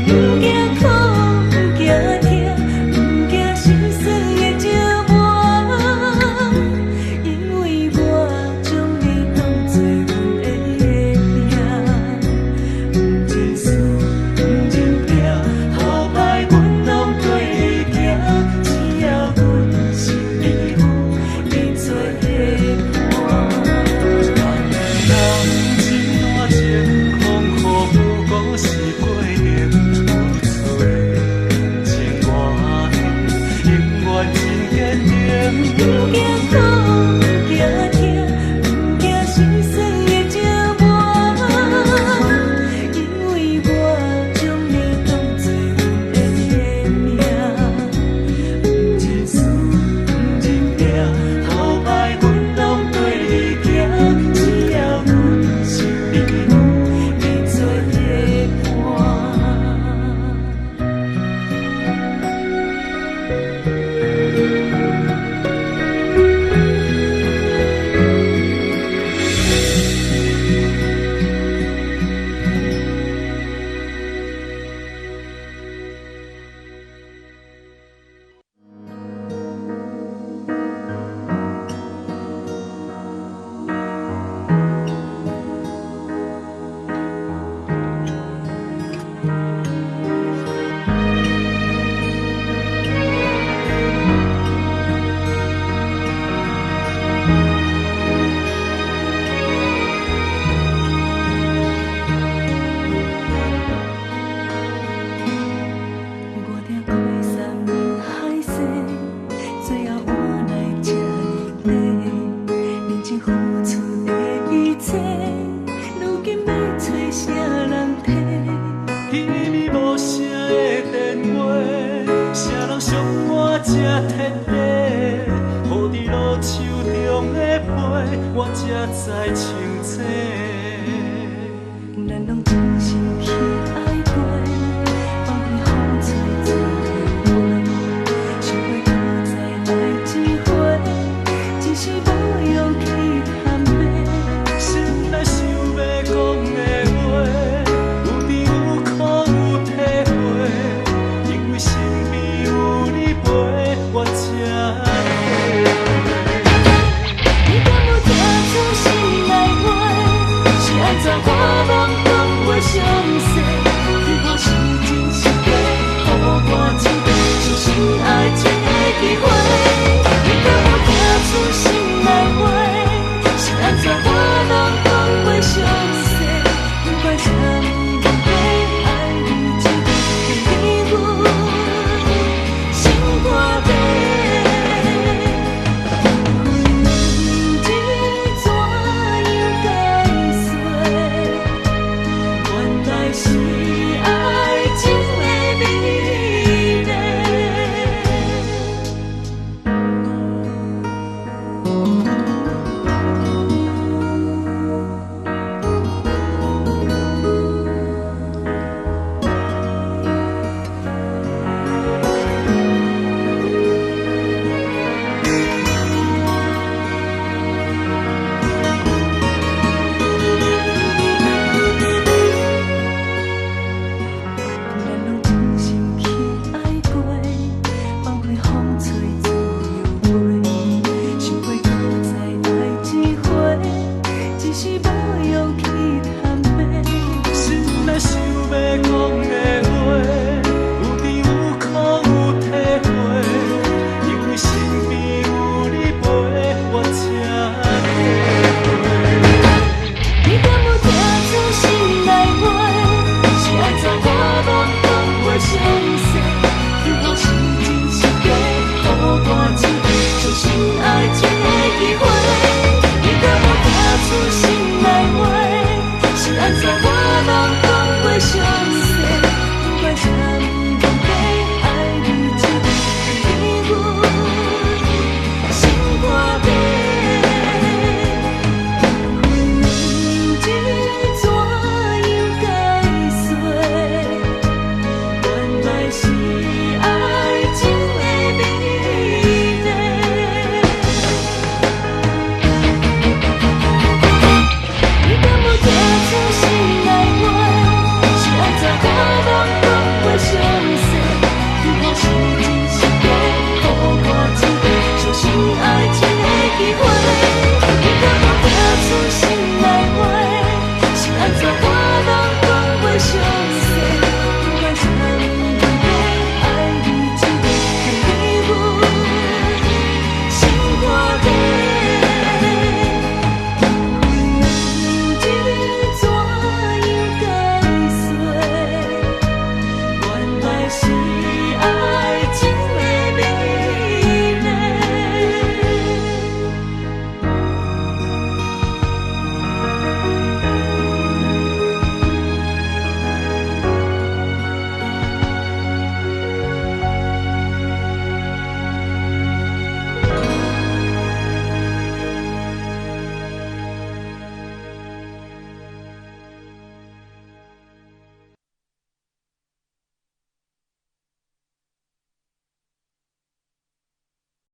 不惊苦，不惊痛，不惊心酸的折磨，因为我将你当作阮的命，不认输，不认拼，后摆阮拢跟你行，只要阮是你有你做的伴。人真多情，空苦不过是过年，有错情我永远真坚定。不惊苦，不惊痛，不惊心酸的折磨，因为我将你当作阮的命，不认输，不认拼，后摆阮拢跟你行，只要阮是你有你做的我俩开山海誓，最后换来这呢底，认真付出的一切，如今要找啥人替？彼暝无声的电话，谁人伤我这铁底？雨伫路手中的陪，我才知清楚。咱拢真心去爱过，放开风吹自然飞，想过搁再来一回，只是无勇气喊话。心内想要讲的话，有甜有苦有体会，因为身边有你陪，我才会。你敢有听出心内话？是安怎我拢讲袂详细？如果是真是假，予我一个相信爱情的机会。你敢有听出心内话？是安怎我拢讲袂详细？不管什么问题，爱你一个，给你我心肝底。人怎样解释？原来是。